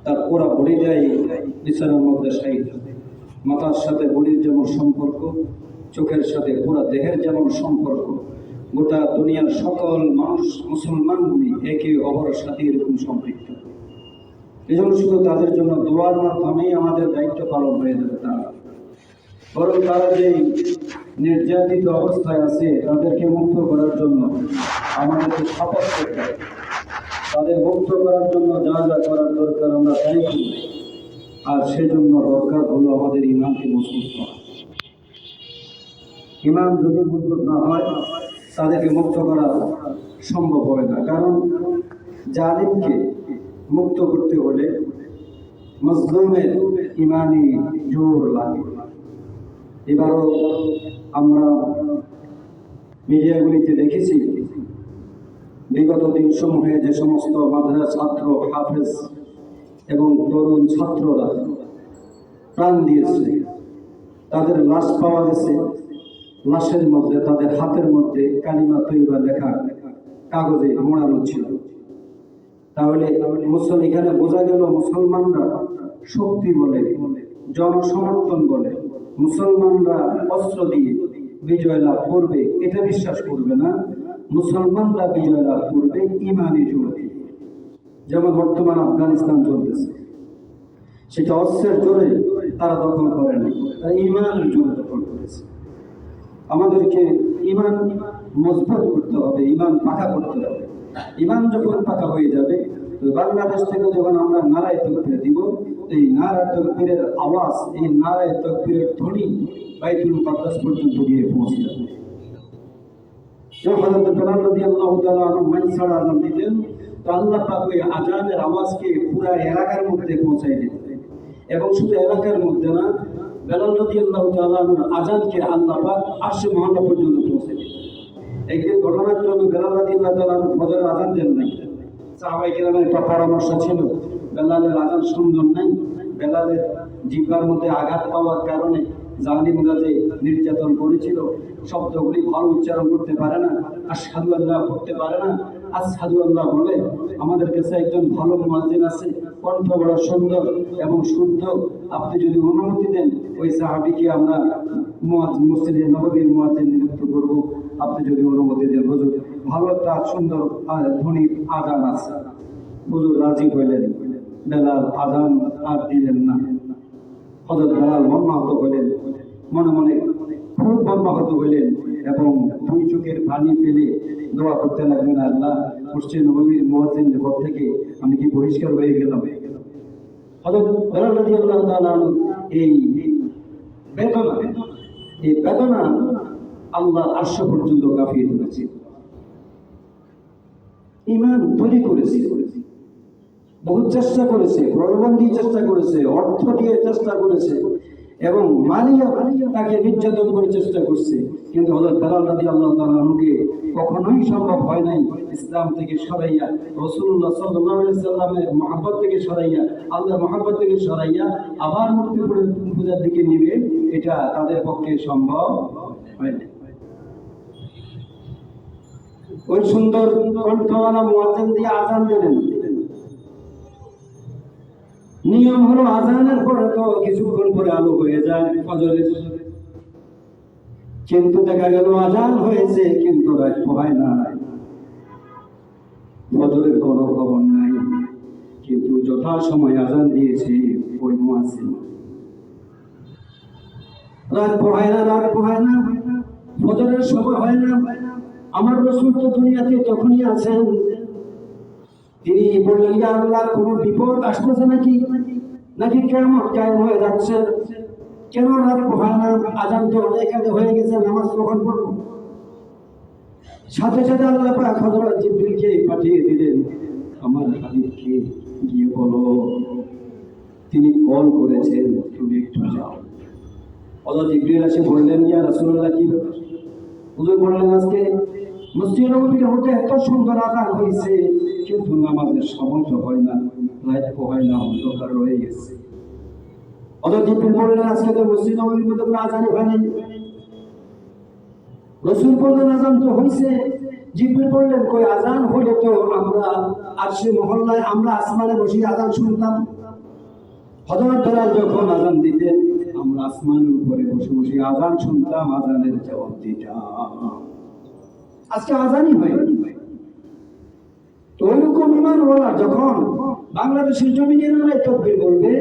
তার পুরা বডিটাই বিছানার মধ্যে শায়িত। মাথার সাথে বডির যেমন সম্পর্ক, চোখের সাথে পুরা দেহের যেমন সম্পর্ক, গোটা দুনিয়ার সকল মানুষ মুসলমানগুলি একে অপরের সাথে এরকম সম্পৃক্ত। এই জন্য শুধু তাদের জন্য দোয়ার মাধ্যমেই আমাদের দায়িত্ব পালন হয়ে যাবে তারা, বরং তারা যে নির্যাতিত অবস্থায় আছে তাদেরকে মুক্ত করার জন্য আমাদেরকে শপথ করতে হবে। তাদের মুক্ত করার জন্য যা যা করার দরকার আমরা তাই করি, আর সেজন্য দরকার হলো আমাদের ইমানকে মজবুত করা। ইমান যদি মজবুত না হয় তাদেরকে মুক্ত করা সম্ভব হবে না। কারণ জালিমকে মুক্ত করতে হলে মজলুমের ইমানি জোর লাগে। এবারও আমরা মিডিয়াগুলিতে দেখেছি বিগত দিনসমূহে যে সমস্ত মাদ্রাসা ছাত্র, হাফেজ এবং তরুণ ছাত্ররা প্রাণ দিয়েছে, তাদের লাশ পাওয়া গেছে। লাশের মধ্যে তাদের হাতের মধ্যে কালিমা তৈবা লেখা কাগজে মোড়ানো ছিল। তাহলে এখানে বোঝা গেল মুসলমানরা শক্তি বলে, জনসমর্থন বলে, মুসলমানরা অস্ত্র দিয়ে বিজয় লাভ করবে এটা বিশ্বাস করবে না। মুসলমানরা বিজয় লাভ করবে ইমানি জোরে। যেমন বর্তমান আফগানিস্তান চলতেছে, সেটা অস্ত্রের জোরে তারা দখল করেনি, তারা ইমানের জোরে দখল করেছে। আমাদেরকে ইমান মজবুত করতে হবে, ইমান পাকা করতে হবে। ইমান যখন পাকা হয়ে যাবে, তো বাংলাদেশ থেকে যখন আমরা নারায়ে তাকবীর দিব, এই নারায়ে তাকবীরের আওয়াজ, এই নারায়ে তাকবীরের ধ্বনি বাইতুল মুকাদ্দাস পর্যন্ত গিয়ে পৌঁছে যাবে। যখন হযরত বেলাল রাদিয়াল্লাহু তাআলা আনহু মাইসার আযান দিতেন, তো আল্লাহ পাক ওই আযানের আওয়াজকে পুরো এলাকার মধ্যে পৌঁছায় দিতেন। এবং শুধু এলাকার মধ্যে না, বেলাল রাদিয়াল্লাহু তাআলা আনহুর আযানকে আল্লাহ পাক আরশে মহল্লা পর্যন্ত পৌঁছে দিতেন। একদিন ঘটনাক্রমে বেলাল রাদিয়াল্লাহু তাআলা আনহু ফজরের আযান দেন নাই। সাহাবায়ে কেরামের একটা পরামর্শ ছিল, বেলালের আযান সুন্দর নাই, বেলালের জিহ্বার মধ্যে আঘাত পাওয়ার কারণে জালিমরা যে নির্যাতন করেছিল, শব্দগুলি ভালো উচ্চারণ করতে পারে না, আশহাদু আল্লাহ পড়তে পারে না। আশহাদু আল্লাহ বলে আমাদের কাছে একজন ভালো মুয়াজ্জিন আছে, কণ্ঠ বড় সুন্দর এবং শুদ্ধ, আপনি যদি অনুমতি দেন ওই সাহাবীকে আমরা মসজিদে নববীর মুয়াজ্জিন নিযুক্ত করব, আপনি যদি অনুমতি দেন হুজুর, ভালো একটা সুন্দর ধ্বনির আযান আছে। হুজুর রাজি হইলেন, বেলাল আযান আর দিলেন না। হযরত বেলাল মর্মাহত হইলেন, মনে মনে খুব মর্মাহত হইলেন এবং দুই চোখের পানি ফেলে দোয়া করতে লাগলেন, আল্লাহ, মসজিদ নববীর মুয়াজ্জিনের পদ থেকে আমি কি বহিষ্কার হয়ে গেলাম? হযরত বেলাল রাদিয়াল্লাহু তাআলা এই বেদনা আল্লাহর আরশ পর্যন্ত কাঁপিয়ে তুলেছে। ঈমান তৈরি করেছে, বহু চেষ্টা করেছে, প্রলোভন দিয়ে চেষ্টা করেছে, অর্থ দিয়ে চেষ্টা করেছে এবং মারিয়া তাকে নির্যাতন করে চেষ্টা করছে, কিন্তু হযরত বেলাল রাদিয়াল্লাহু তাআলা আনহুকে কখনোই সম্ভব হয় নাই ইসলাম থেকে সরাইয়া, রাসূলুল্লাহ সাল্লাল্লাহু আলাইহি সাল্লামের মহব্বত থেকে সরাইয়া, আল্লাহর মহব্বত থেকে সরাইয়া আবার মূর্তি পূজার দিকে নিবে, এটা তাদের পক্ষে সম্ভব হয় না। ওই সুন্দর কণ্ঠওয়ালা মুয়াজ্জিন দিয়ে আযান দিলেন। নিয়ম হলো আযানের পরে তো কিছুক্ষণ পরে আলো হয়ে যায় ফজরের, কিন্তু দেখা গেল আযান হয়েছে কিন্তু রাত পোহায় না, ফজরের কোনো খবর নাই। কিন্তু যথাসময় আযান দিয়েছে ওই মুয়াজ্জিন, রাত পোহায় না, ফজরের সময় হয় না। আমার রাসূল তো দুনিয়াতে তখনই আছেন, তিনি বললেন, ইয়া আল্লাহ, কোনো বিপদ আসতেছে নাকি কিয়ামত কায়েম হয়ে যাচ্ছে? কেন রাত পোহায় না? আযান তো অনেক আগে হয়ে গেছে, নামাজ কখন পড়ব? সাথে সাথে আল্লাহ পাক হযরত জিবরিলকে পাঠিয়ে দিলেন, আমার হাবিবকে গিয়ে বলো তিনি কল করেছেন, তুমি একটু যাও। হযরত জিবরিল এসে বললেন, ইয়া রাসূলুল্লাহ, কি ব্যাপার? হুজুর বললেন, আজকে মসজিদ নববীর মধ্যে এত সুন্দর আযান হয়েছে, কিন্তু নামাজের সময় তো হয় না, রাত পোহায় না, অন্ধকার রয়ে গেছে। হযরত জিবরিল বললেন, আজকে তো মসজিদ নববীর মধ্যে কোনো আযানই হয়নি। রাসূল বললেন, আযান তো হয়েছে। জিবরিল বললেন, কই আযান হলে তো আমরা আরশে মহল্লায় আমরা আসমানে বসে আযান শুনতাম, হযরত বেলাল যখন আযান দিতেন আমরা আসমানের উপরে বসে বসে আযান শুনতাম, আযানের জবাব দিতাম। আজকে আযানই হয়। তো ওইরকম ঈমানওয়ালা যখন বাংলাদেশের জমিনে নারায়ে তাকবীর বলবে,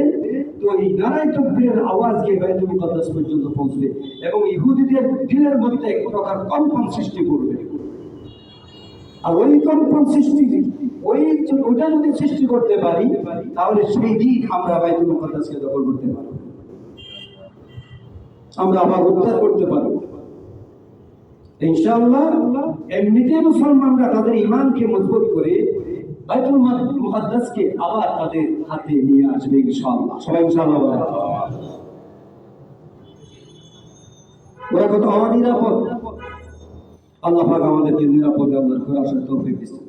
তো এই নারায়ে তাকবীরের আওয়াজ গিয়ে বাইতুল মুকাদ্দাস পর্যন্ত পৌঁছবে এবং ইহুদিদের দিলের মধ্যে এক প্রকার কম্পন সৃষ্টি করবে। আর ওই কম্পন সৃষ্টি ওইটা যদি সৃষ্টি করতে পারি তাহলে সেই দিন আমরা বাইতুল মুকাদ্দাসকে দখল করতে পারব, আমরা আবার উদ্ধার করতে পারব ইনশাআল্লাহ। এমনিতে মুসলমানরা তাদের ঈমানকে মজবুত করে বাইতুল মুকাদ্দাসকে আবার তাদের হাতে নিয়ে আসবে ইনশাআল্লাহ। সবাই ইনশাআল্লাহ বলেন। ওরা কত অনিরাপদ, আল্লাহ পাক আমাদেরকে নিরাপদে আল্লাহর ঘরে আসার তৌফিক দিয়েছেন।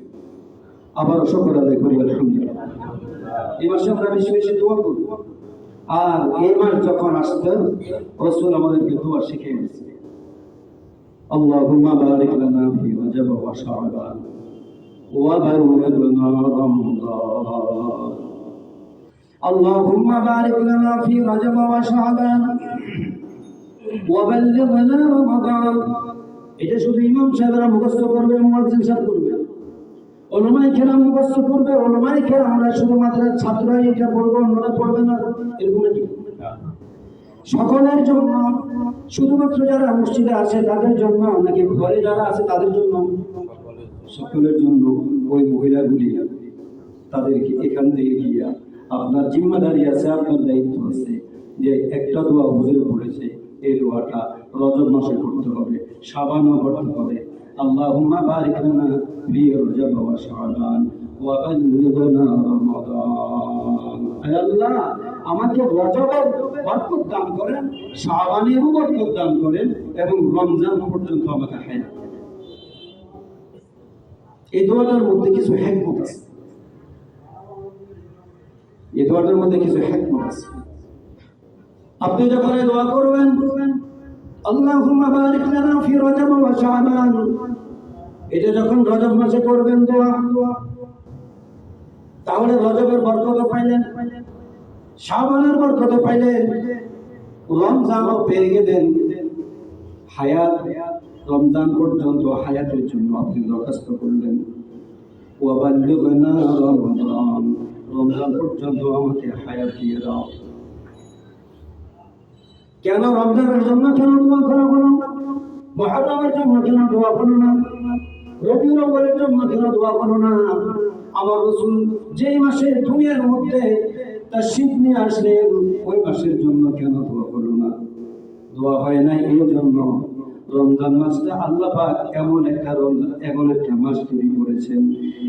আবার শুকর আদায় করি আলহামদুলিল্লাহ। এই মাসে আমরা বেশি বেশি দোয়া করি, আর এই মাস যখন আসতেন রাসূল আমাদেরকে দোয়া শিখিয়ে দিয়েছেন। আল্লাহুম্মা বারিক লানা ফি রজব ওয়া শাবান ওয়া বাল্লিগ লানা রমজান। আল্লাহুম্মা বারিক লানা ফি রজব ওয়া শাবান ওয়া বাল্লিগ লানা রমজান। এটা শুধু ইমাম সাহেবরা মুখস্থ করবে, মুয়াজ্জিন সাহেব করবে, উলামায়ে কেরাম মুখস্থ করবে, উলামায়ে কেরাম আমরা শুধু মাদ্রাসার ছাত্ররা এটা পড়বো, অন্যরা পড়বে না, এরকম নাকি? সকলের জন্য, শুধুমাত্র যারা মসজিদে আছে তাদের জন্য নাকি ঘরে যারা আছে তাদের জন্য? সকলের জন্য। ওই মহিলাগুলি তাদেরকে এখান থেকে গিয়া আপনার জিম্মাদারি আছে, আপনার দায়িত্ব আছে যে একটা দোয়া হুজুরে পড়েছে, এই দোয়াটা রজব মাসে করতে হবে, শাবানও করতে হবে। আল্লাহুম্মা বারিক লানা ফি রজব ওয়া শাবান ওয়া বাল্লিগনা রমাদান। হে আল্লাহ, আমাকে রজবের বরকত দান করেন, শাবানেরও বরকত দান করেন এবং রমজান পর্যন্ত আমাকে হায়াত। এই দোয়াটার মধ্যে কিছু হিকমত আছে, এই দোয়াটার মধ্যে কিছু হিকমত আছে। আপনি যখন দোয়া করবেন আল্লাহুম্মা বারিক লানা ফি রজব ওয়া শাবান, এটা যখন রজব মাসে করবেন দোয়া, তাহলে রজবের বরকত পাইলেন, শাবানের বরকত পাইলেন, রমজানও পেয়ে গেলেন। হায়াত রমজান পর্যন্ত হায়াতের জন্য আপনি দরখাস্ত করলেন। ওয়া বাল্লিগনা রমজান, রমজান পর্যন্ত আমাকে হায়াত দিয়ে দাও। কেন রমজানের জন্য কেন দোয়া করা হলো? মুহররমের জন্য কেন দোয়া করো না? রবিউল আউয়ালের জন্য কেন দোয়া করো না? আমার রাসূল যেই মাসে দুনিয়ার মধ্যে তাশরীফ নিয়ে আসলেন ওই মাসের জন্য কেন দোয়া করো না? দোয়া হয় না এই জন্য রমজান মাসটা আল্লাহ পাক এমন একটা মাস তৈরি করেছেন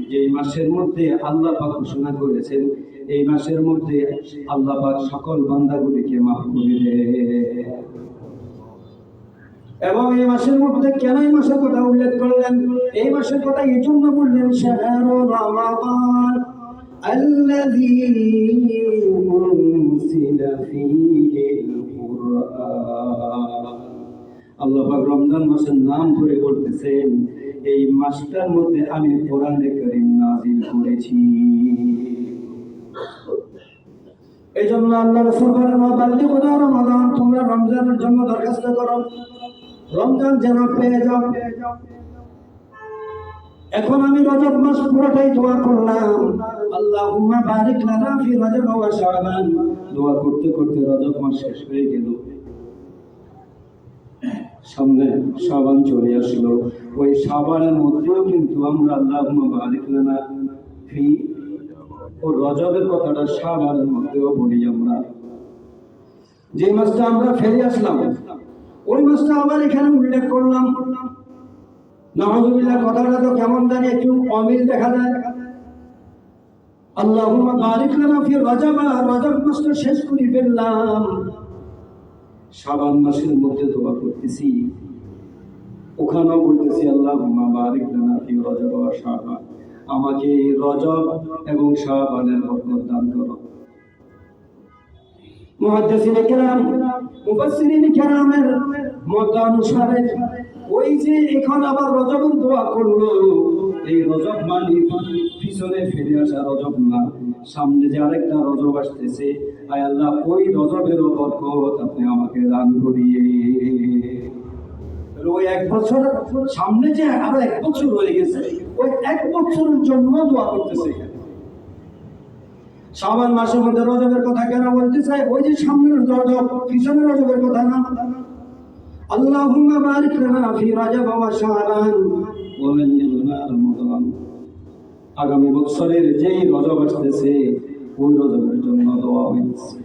যে মাসের মধ্যে আল্লাহ পাক ঘোষণা করেছেন এই মাসের মধ্যে আল্লাহ পাক সকল বান্দাগুলিকে মাফ করে দেন। এবং এই মাসের মধ্যে কেন এই মাসের কথা উল্লেখ করলেন? এই মাসের কথা এই জন্য বললেন, শাহরু রমাদান আল্লাযী উনজিলা ফীহিল কুরআন। আল্লাহ পাক রমজান মাসের নাম ধরে বলতেছেন এই মাসটার মধ্যে আমি কোরআনে কারীম নাযিল করেছি। এই জন্য আল্লাহ রাসূল বলেন বাল্লিগুনা রমাদান, তোমরা রমজানের জন্য দরখাস্ত করো, রমজান যেন পেয়ে যাও। এখন আমি রজব মাস পুরোটাই দোয়া করলাম, আল্লাহুম্মা বারিক লানা ফি রজব ওয়া শাবান। দোয়া করতে করতে রজব মাস শেষ হয়ে গেল, সামনে শাবান চলে আসলো। ওই শাবানের মধ্যেও কিন্তু আমরা আল্লাহুম্মা বারিক লানা ফি, ও রজবের কথাটা শাবানের মধ্যেও বলি আমরা। যে মাসটা আমরা ফেলে আসলাম ওই মাসটা আবার এখানে উল্লেখ করলাম। নাউযুবিল্লাহ, কথাটা তো কেমন জানি একটু অমিল দেখা যায়। আল্লাহুম্মা বারিক লানা ফি রজব, রজব মাসটা শেষ করে ফেললাম, শাবান মাসের মধ্যে দোয়া করতেছি, ওখানেও বলতেছি আল্লাহুম্মা বারিক লানা ফি রজব ওয়া শাবান, আমাকে রজব এবং শাবানের বরকত দান করো। মুহাদ্দিসিনে কেরাম, মুফাসসিরিনে কেরামের মত অনুসারে ওই যে এখন আবার রজবের দোয়া করলো, এই রজব মানে ফি পিছনে ফিরে আসা রজব না, সামনে যে আরেকটা রজব আসতেছে, আয় আল্লাহ ওই রজবেরও বরকত আপনি আমাকে দান করিয়ে। ওই এক বছর সামনে যে আরো এক বছর হয়ে গেছে, ওই এক বছরের জন্য দোয়া করতেছে। শাবান মাসের মধ্যে রজবের কথা কেন বলতে চাই? ওই যে সামনের রজব, পিছনের রজবের কথা না। আল্লাহুম্মা বারিক লানা ফি রাজাব ওয়া শাবান ওয়া বাল্লিগনা রমাদান। আগামী বছরের যেই রজব আসতেছে, ওই রজবের জন্য দোয়া হইছে।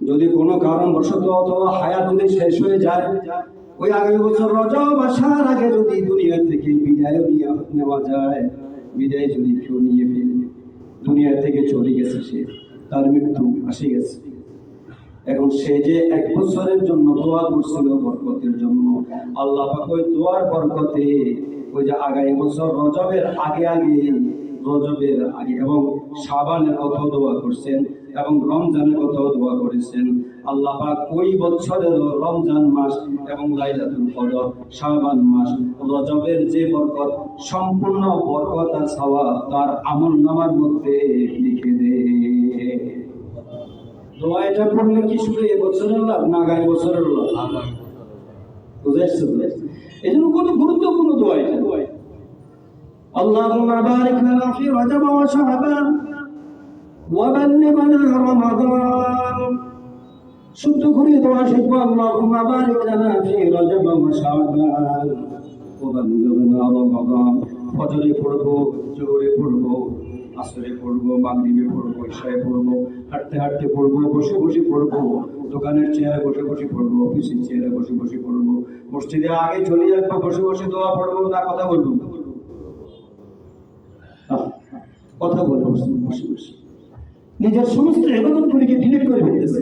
যদি কোনো কারণবশত অথবা হায়াত যদি শেষ হয়ে যায়, ওই আগামী বছর রজব আসার আগে যদি দুনিয়া থেকে বিদায় নেওয়া যায়, বিদায় যদি কেউ নিয়ে ফেলে, দুনিয়া থেকে চলে গেছে, সে তার মৃত্যু আসে গেছে, এখন সে যে এক বছরের জন্য দোয়া করছিল বরকতের জন্য, আল্লাহ পাক ওই দোয়ার বরকতে ওই যে আগামী বছর রজবের আগে এবং শাবানের কথাও দোয়া করছেন এবং রমজানের কথাও দোয়া করেছেন। আল্লাহ পাক ওই বছরের রমজান মাস এবং লাইলাতুল কদর, শাবান মাস, রজবের যে বরকত, সম্পূর্ণ বরকত আর সওয়াব তার আমলনামার মধ্যে লিখে দেয়। দোয়া এটা পড়লে কি শুধু এবছরের লাভ না আগামী বছরের লাভ? বুঝাইছো? এই জন্য কত গুরুত্বপূর্ণ দোয়া এটা। আল্লাহুম্মা বারিক লানা ফি রাজাব ওয়া শাবান ওয়া বাল্লিগনা রমাদান। শুদ্ধ করে দোয়া শিখবো। আল্লাহুম্মা বারিক লানা ফি রাজাব ওয়া শাবান ওয়া বাল্লিগনা রমাদান। ফজরে পড়বো, জোহরে পড়বো, আসরে পড়বো, মাগরিবে পড়বো, ইশায়ে পড়বো, হাঁটতে হাঁটতে পড়বো, বসে বসে পড়বো, দোকানের চেয়ারে বসে বসে পড়বো, অফিসের চেয়ারে বসে বসে পড়বো, মসজিদে আগে চলে আসবো, বসে বসে দোয়া পড়বো না কথা বলবো? কথা বলে বসে বসে নিজের সমস্ত ইবাদতগুলিকে ডিলিট করে ফেলতেছে,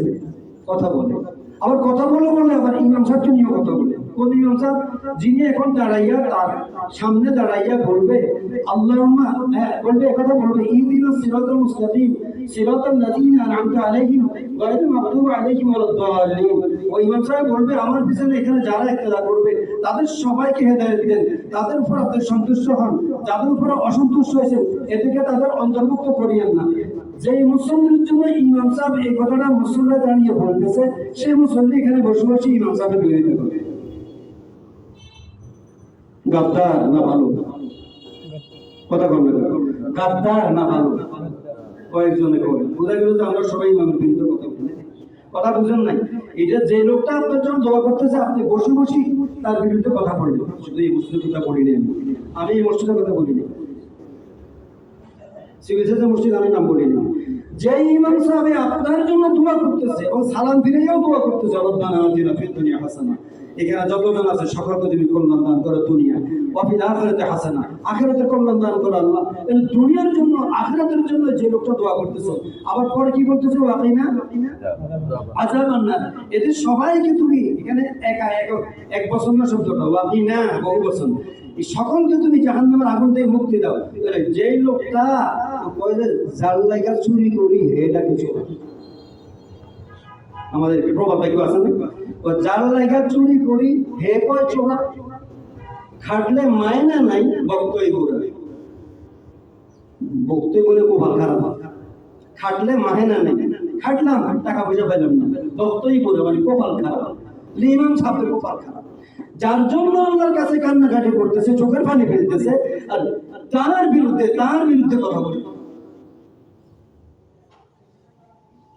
কথা বলে। আবার কথা বলে আবার ইমাম সাহেবকে নিয়ে কথা বলে। কোন ইমাম সাহেব? যিনি এখন দাঁড়াইয়া তার সামনে দাঁড়াইয়া বলবে আল্লাহুম্মা, বলবে একথা বলবে ইহদিনাস সিরাতাল মুস্তাকিম সিরাতাল লাযিনা আন'আমতা আলাইহিম গায়রিল মাগদুবি আলাইহিম ওয়ালাদ-দাল্লিন। ওই ইমাম সাহেব বলবে আমার পিছনে এখানে যারা ইক্তেদা করবে তাদের সবাইকে হেদায়েত দেন, তাদের উপর আপনি সন্তুষ্ট হন, যাদের উপর অসন্তুষ্ট হয়েছে এদিকে তাদের অন্তর্ভুক্ত করিয়েন না। যে মুসল্লির জন্য ইমাম সাহেব এই কথাটা মুসল্লি দাঁড়িয়ে বলতেছে, সেই মুসল্লি এখানে বসে বসে ইমাম সাহেবের বিরোধিতা করে। গাদ্দার না ভালো? কথা বলবে গাদ্দার না ভালো? কয়েকজনে কবে বোঝা গেল যে আমরা সবাই ইমামের বিরুদ্ধে কথা বলি। কথা বুঝেন নাই? এটা যে লোকটা আপনার জন্য দোয়া করতেছে, আপনি বসে বসে তার বিরুদ্ধে কথা বলবেন। শুধু এই মসজিদের কথা বলিনি, আমি এই মসজিদের কথা বলিনি, সিভিল সার্জন মসজিদ আমি নাম বলিনি। যে ইমাম সাহেব আপনার জন্য দোয়া করতেছে এবং সালাম ফিরেও দোয়া করতেছে, রব্বানা আতিনা ফিদ দুনিয়া হাসানা, এখানে যতজন আছে সকলকে তুমি কল্যাণ দান করো দুনিয়া, ওয়া ফিল আখিরাতি হাসানা, আখিরাতে কল্যাণ দান করো আল্লাহ। এই দুনিয়ার জন্য আখিরাতের জন্য যে লোকটা দোয়া করতেছে, আবার পরে কি বলতেছে? ওয়াকিনা আযাবান নার। এদের সবাইকে তুমি এখানে এক বছর না শব্দটা ওয়াকিনা বহু বছর, এই সকলকে তুমি জাহান্নামের আগুন থেকে মুক্তি দাও। যে লোকটা জাল লাগা চুরি করি এটা কিছু আমাদের প্রভাবটা কেউ আছে না? জাল লাগা চুরি করি হে কয় চোরা, খাটলে মায়না নাই বক্তই ঘুরে, বক্তই বলে খুব খারাপ, খাটলে মায়না নেই, খাটলাম টাকা পয়সা পাইলাম না, বক্তই বলে মানে কপাল খারাপ। ইমাম সাহেবের কপাল খারাপ, যার জন্য আল্লাহর কাছে কান্নাকাটি করতেছে, চোখের পানি ফেলতেছে, আর তার বিরুদ্ধে কথা বলে।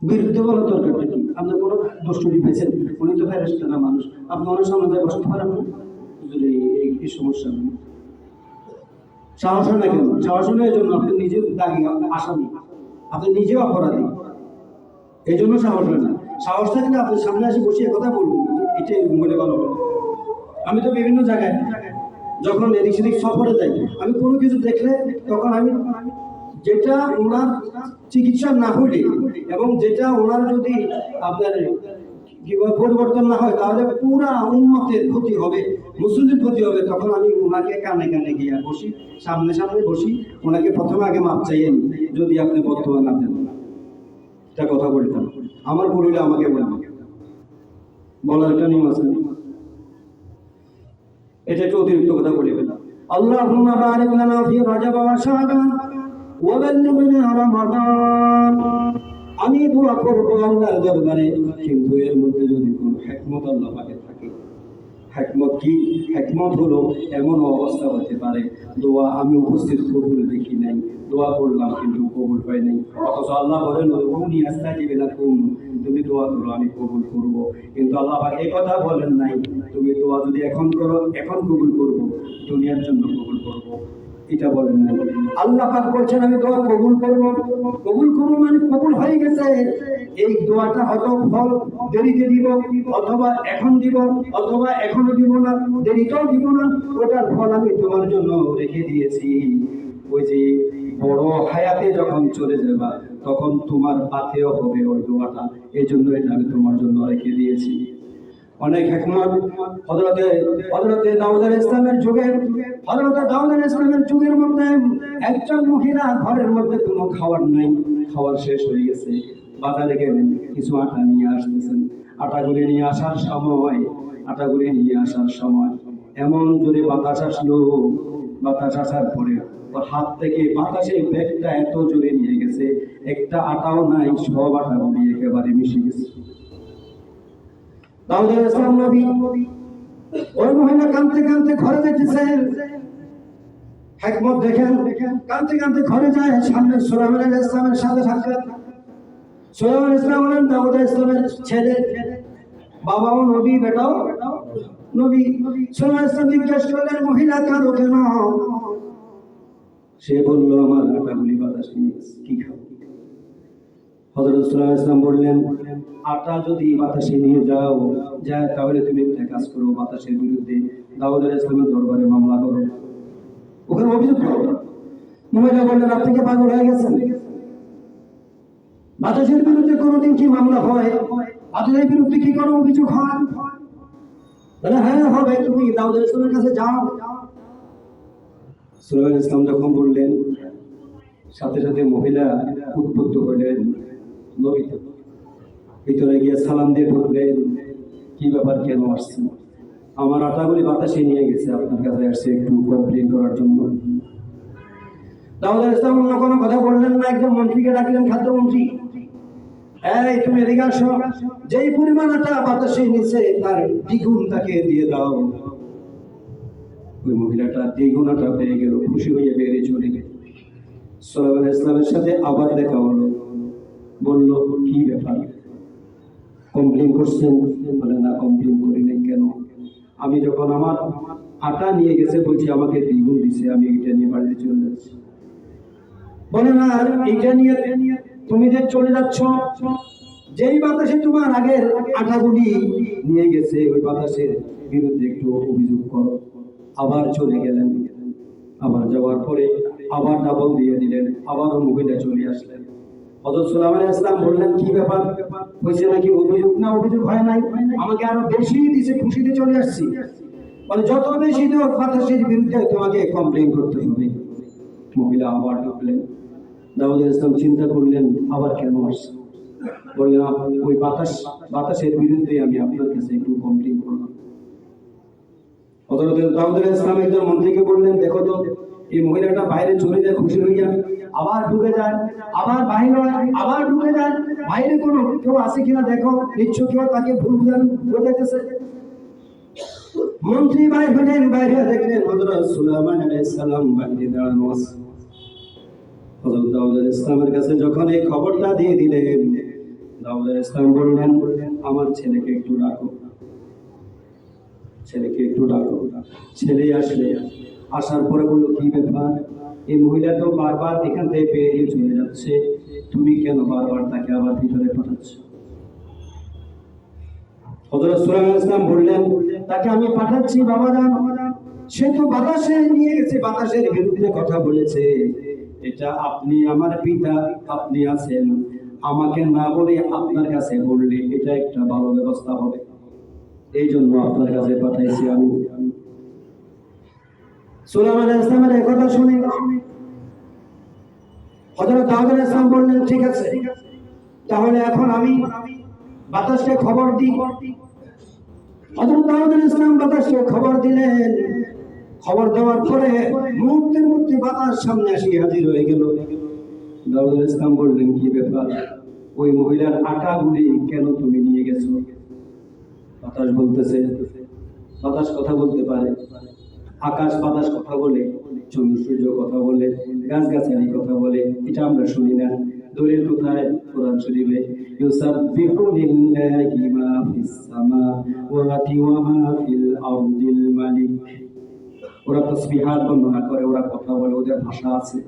বিরুদ্ধে বলার দরকারটা কি? আপনার কোনো দোষটি পেয়েছেন, উনি তো ফেরেশতা না মানুষ, আপনি ওনার সামনে যায় বসতে পারেন না? এই সমস্যা নেই, সাহস হয় না কেন? সাহস হলে এই জন্য আপনি নিজে দাগি আসামি, আপনি নিজেও অপরাধী, এই জন্য সাহস হয় না। সাহস থাকলে আপনি সামনে এসে বসিয়ে কথা বলবেন, এটাই বলে ভালো হবে। আমি তো বিভিন্ন জায়গায় যখন এদিক সেদিক সফরে যাই, আমি কোনো কিছু দেখলে তখন আমি যেটা ওনার চিকিৎসা না হলে এবং যেটা ওনার যদি আপনার পরিবর্তন না হয় তাহলে পুরা উম্মতের ক্ষতি হবে, মুসলিমের ক্ষতি হবে, তখন আমি ওনাকে কানে কানে গিয়ে বসি, সামনে বসি, ওনাকে প্রথমে আগে মাপ চাইয়ে নি, যদি আপনি বর্তমান না দেন এটা কথা বলতাম। আমার বলিলে আমাকে বলার একটা নিয়ম আছে, এটা একটু অতিরিক্ত কথা বলে ফেলাম। اللهم بارك لنا في رجب وشعبان وبلغنا رمضان। আমি দোয়া করবো আল্লাহর দরবারে, কিন্তু এর মধ্যে যদি কোনো হিকমত আল্লাহ পাকে থাকে। হিকমত কি? হিকমত হলো এমন অবস্থা হতে পারে দোয়া আমি উপস্থিত কবুল দেখি নাই, দোয়া করলাম কিন্তু কবুল হয় নাই, অথচ আল্লাহ বলেন উনি আস্তাজিব লাকুম, তুমি দোয়া করো আমি কবুল করব। কিন্তু আল্লাহ পাক এই কথা বলেন নাই তুমি দোয়া যদি এখন করো এখন কবুল করব, দুনিয়ার জন্য কবুল করব, এটা বলেন না। আল্লাহ পাক বলছেন আমি দোয়া কবুল করব। কবুল করব মানে কবুল হয়ে গেছে, এই দোয়াটা হয়তো ফল দেরিতে দিব, অথবা এখন দিব, অথবা এখনো দিব না, দেরিতেও দিব না, ওটার ফল আমি তোমার জন্য রেখে দিয়েছি। ওই যে বড় হায়াতে যখন চলে যাবা তখন তোমার পাতেও হবে ওই দোয়াটা, এই জন্য এটা আমি তোমার জন্য রেখে দিয়েছি। অনেক হিকমত হযরতে দাউদ আলাইহিস সালামের যুগে, হযরতে দাউদ আলাইহিস সালামের যুগের মধ্যে একজন মহিলা ঘরের মধ্যে কোনো খাবার নাই, খাবার শেষ হয়ে গেছে, বাজারে গেলেন কিছু আটা নিয়ে আসতেছেন। আটাগুলি নিয়ে আসার সময় এমন জোরে বাতাস আসলো, বাতাস আসার পরে ওর হাত থেকে বাতাসের ব্যাগটা এত জোরে নিয়ে গেছে, একটা আটাও নাই, সব আটাগুলি একেবারে মিশে গেছে। দাউদ আলাইহিস সালাম নবী, ওই মহিলা কাঁদতে কাঁদতে ঘরে যেতেছে, হিকমত দেখেন, কাঁদতে কাঁদতে ঘরে যায়, সামনে সুলাইমান আলাইহিস সালামের সাথে সাক্ষাৎ। সুলাইমান আলাইহিস সালাম হলেন দাউদ আলাইহিস সালামের ছেলে, বাবাও নবী বেটাও নবী। সুলাইমান আলাইহিস সালাম জিজ্ঞেস করলেন মহিলা কাঁদো কেন? সে বলল আমার আটাগুলি বাতাস নিয়ে গেছে, কি খাবো? হযরত সুলাইমান আলাইহিস সালাম বললেন আটা যদি বাতাসে নিয়ে যাও যায় তাহলে তুমি একটা কাজ করো, বাতাসের বিরুদ্ধে দাউদ আলাইহিস সালামের দরবারে মামলা করো, ওখানে অভিযোগ করো। মহিলা বললেন আপনি কি পাগল হয়ে গেছেন? বাতাসের বিরুদ্ধে কোনোদিন কি মামলা হয়? বাতাসের বিরুদ্ধে কি কোনো অভিযোগ হয়? বলে হ্যাঁ হবে, তুমি দাউদ আলাইহিস সালামের কাছে যাও। সুলাইমান আলাইহিস সালাম যখন বললেন, সাথে সাথে মহিলা উদ্বুদ্ধ হলেন, নবীতে ভিতরে গিয়ে সালাম দিয়ে ঢুকলেন, কি ব্যাপার, কেন আসছেন? আমার আটাগুলি বাতাসে নিয়ে গেছে, আপনার কাছে আসছে একটু কমপ্লেন করার জন্য। দাউদ আলাইহিস সালাম অন্য কোনো কথা বললেন না, একজন মন্ত্রীকে ডাকলেন, খাদ্যমন্ত্রী, এই তুমি এদিকে আসো, যেই পরিমাণ আটা বাতাসে নিচে তার দ্বিগুণ তাকে দিয়ে দাও। ওই মহিলাটা দ্বিগুণ আটা পেয়ে গেল, খুশি হয়ে বেরিয়ে চলে গেল। সুলাইমান আলাইহিস সালামের সাথে আবার দেখা হলো, বলল কি ব্যাপার, কমপ্লেন করছেন? বলে না কমপ্লেন করি নাই। কেন? আমি যখন আমার আটা নিয়ে গেছে বলছি আমাকে দ্বিগুণ দিছে, আমি এটা নিয়ে বাড়িতে চলে যাচ্ছি। বলে না এটা নিয়ে তুমি যে চলে যাচ্ছ, যেই বাতাসে তোমার আগের আটাগুলি নিয়ে গেছে ওই বাতাসের বিরুদ্ধে একটু অভিযোগ করো। আবার চলে গেলেন, আবার যাওয়ার পরে আবার ডাবল দিয়ে দিলেন, আবারও মহিলা চলে আসলেন। হযরত সুলাইমান আলাইহিস সালাম বললেন কি ব্যাপার, হয়েছে নাকি অভিযোগ? না অভিযোগ হয় নাই, আমাকে আরো বেশি দিছে, খুশিতে চলে আসছি। বলে যত বেশি দেব বাতাসের বিরুদ্ধে তোমাকে কমপ্লেন করতে হবে। মহিলা আবার ঢুকলেন, দাউদ আলাইহিস সালাম চিন্তা করলেন আবার কেন আসছে? বললেন ওই বাতাসের বিরুদ্ধে আমি আপনার কাছে একটু কমপ্লেন করলাম। হযরত দাউদ আলাইহিস সালাম একজন মন্ত্রীকে বললেন দেখো তো এই মহিলাটা বাইরে চলে যায় খুশি হইয়া, আবার ঢুকে যায়, আবার বাইরে হয়, আবার ঢুকে যায়, বাইরে কোনো কেউ আছে কিনা দেখো, নিশ্চয় কেউ তাকে ভুল বোঝাইতেছে। মন্ত্রী বাইরে হলেন, বাইরে দেখলেন হযরত সুলাইমান আলাইহিস সালাম বাইরে দাঁড়ানো আছে। হযরত দাউদ আলাইহিস সালামের কাছে যখন এই খবরটা দিয়ে দিলেন, দাউদ আলাইহিস সালাম বললেন আমার ছেলেকে একটু ডাকো, ছেলেকে একটু ডাকো। ছেলে আসলে, আসার পরে বললো কি ব্যাপার, এই মহিলা তো বারবার এখান থেকে বেরিয়ে চলে যাচ্ছে, তুমি কেন বারবার তাকে আবার ভিতরে পাঠাচ্ছ? হযরত সুলাইমান আলাইহিস সালাম বললেন তাকে আমি পাঠাচ্ছি বাবা জান, সে তো বাতাসে নিয়ে গেছে, বাতাসের বিরুদ্ধে কথা বলেছে, এটা আপনি আমার পিতা, আপনি আছেন, আমাকে না বলে আপনার কাছে বললে এটা একটা ভালো ব্যবস্থা হবে, এই জন্য আপনার কাছে পাঠাইছি আমি। সুলাইমান আলাইহিস সালামের এই কথা শুনে হযরত দাউদ আলাইহিস সালাম বললেন ঠিক আছে, তাহলে এখন আমি বাতাসকে খবর দিই। হযরত দাউদ আলাইহিস সালাম বাতাসকে খবর দিলেন, খবর দেওয়ার পরে মুহূর্তের মধ্যে বাতাস সামনে আসি হাজির হয়ে গেল। দাউদ ইসলাম বললেন, কি ব্যাপার, ওই মহিলার আটাগুলি কেন তুমি নিয়ে গেছো? বাতাস বলতেছে, বাতাস কথা বলতে পারে, আকাশ বাতাস কথা বলে, চন্দ্র সূর্য কথা বলে, গাছগাছালি কথা বলে, এটা আমরা শুনি না। দলিল কোথায়? কোরআন শরীফে, ইউসাব্বিহু লিল্লাহি মা ফিস সামাওয়াতি ওয়া মা ফিল আরদিল মালিক। ওরা তাসবিহাত বর্ণনা করে, ওরা কথা বলে, ওদের ভাষা আছে।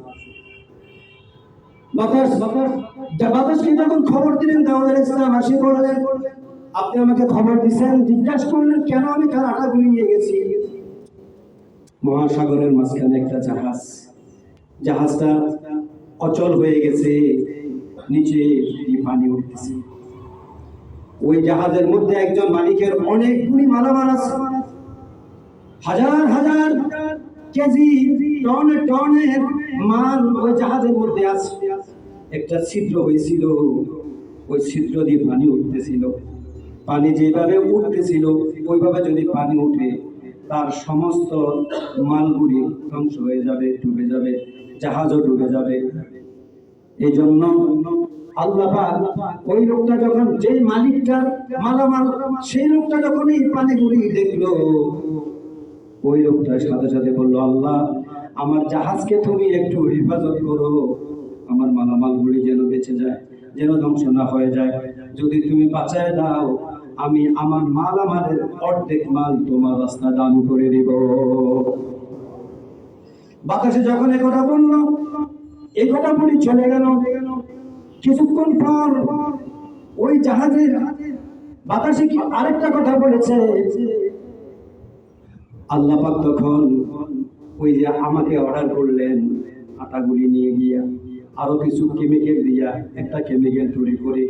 বাতাসকে যখন খবর দিলেন দাউদ আলাইহিস সালাম আসি বললেন, আপনি আমাকে খবর দিয়েছেন, জিজ্ঞাসা করলেন কেন আমি কার আটাগুলি নিয়ে গেছি। মহাসাগরের মাঝখানে একটা জাহাজ, জাহাজটা অচল হয়ে গেছে, নিচে পানি উঠতেছে। ওই জাহাজের মধ্যে একজন মালিকের অনেকগুলি মালামাল আছে, হাজার হাজার কেজি টনে টনের মাল ওই জাহাজের মধ্যে আছে। একটা ছিদ্র হয়েছিল, ওই ছিদ্র দিয়ে পানি উঠতেছিল। পানি যেভাবে উঠতেছিল ওইভাবে যদি পানি উঠে তার সমস্ত মালগুলি ধ্বংস হয়ে যাবে, ডুবে যাবে, জাহাজও ডুবে যাবে। এই জন্য আল্লাহ পাক ওই লোকটা যখন, যেই মালিকটার মালামাল, সেই লোকটা যখন এই পানিগুলি দেখলো, ওই লোকটার সাথে সাথে বললো, আল্লাহ আমার জাহাজকে তুমি একটু হেফাজত করো, আমার মালামালগুলি যেন বেঁচে যায়, যেন ধ্বংস না হয়ে যায়। যদি তুমি বাঁচায় দাও, আমি আমার মালামালের অর্ধেক মাল তোমার রাস্তা দান করে দিব। বাতাসে যখন এ কথা বললো, এই কথা বলি চলে গেল। কিছুক্ষণ পর ওই জাহাজের বাতাসে কি আরেকটা কথা বলেছে। আল্লাহ পাক তখন ওই যে আমাকে অর্ডার করলেন আটাগুলি নিয়ে গিয়া আরো কিছু কেমিক্যাল দিয়া একটা কেমিক্যাল তৈরি করে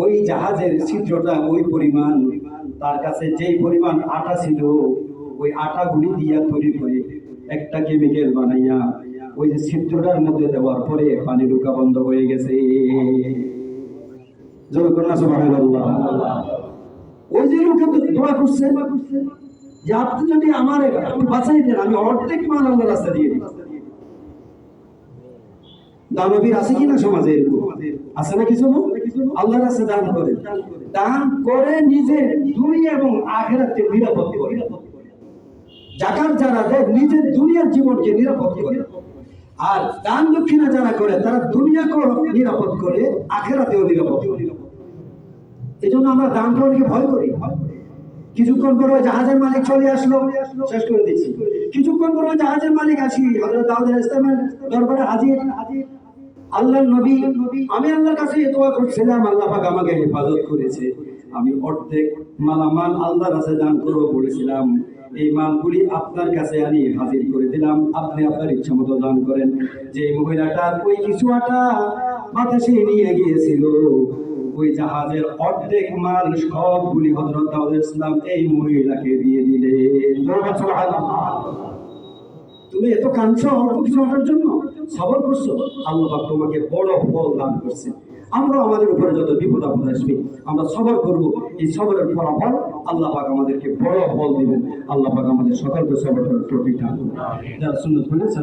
ওই জাহাজের ছিদ্রটা ওই পরিমাণ, তার কাছে যেই পরিমাণ আটা ছিল ওই আটাগুলি দিয়া তৈরি করে একটা কেমিক্যাল বানাইয়া ওই যে ছিদ্রটার মধ্যে দেওয়ার পরে পানি ঢোকা বন্ধ হয়ে গেছে। ওই যে লোকে দোয়া করছে যে আপনি যদি আমার বাঁচাই দেন, আমি অর্ধেক মাল আল্লাহর রাস্তা দিয়ে দিই। দানবীর আছে কিনা সমাজে? এরকম আছে না কিছু? আল্লাহর রাস্তায় দান করে নিজের দুনিয়া এবং আখিরাতকে নিরাপদ করে। যাকাত যারা দেয় নিজের দুনিয়ার জীবনকে নিরাপদ করে, আর দান দক্ষিণা যারা করে তারা দুনিয়াকেও নিরাপদ করে, আখিরাতেও নিরাপদ করে। এই জন্য আমরা দান করতে ভয় করি। কিছুক্ষণ পরে জাহাজের মালিক চলে আসলো, শেষ করে দিচ্ছি। কিছুক্ষণ পরে জাহাজের মালিক আসি হযরত দাউদ আলাইহিস সালামের দরবারে হাজির। আল্লাহর নবী, আমি আল্লাহর কাছে দোয়া করছিলাম, আল্লাহ পাক আমাকে হেফাজত করেছে। আমি অর্ধেক মালামাল আল্লাহর কাছে দান করব বলেছিলাম, এই মালগুলি আপনার কাছে আনি হাজির করে দিলাম, আপনি আপনার ইচ্ছা মতো দান করেন। যে মহিলাটার ওই কিছু আটা বাতাসে নিয়ে গিয়েছিল, ওই জাহাজের অর্ধেক মাল সবগুলি হযরত দাউদ আলাইহিস সালাম এই মহিলাকে দিয়ে দিলেন। তুমি এত কাঁদছো অল্প কিছু আটার জন্য, সবর করছো, আল্লাহ পাক তোমাকে বড় ফল দান করছে। আমরা আমাদের উপরে যত বিপদ আপদ আসবে আমরা সবর করব, এই সবরের ফলাফল আল্লাহ পাক আমাদেরকে বড় ফল দিবেন। আল্লাহ পাক আমাদের সকলকে সবর করার তৌফিক দান করুন। যারা সুন্নাত পড়ে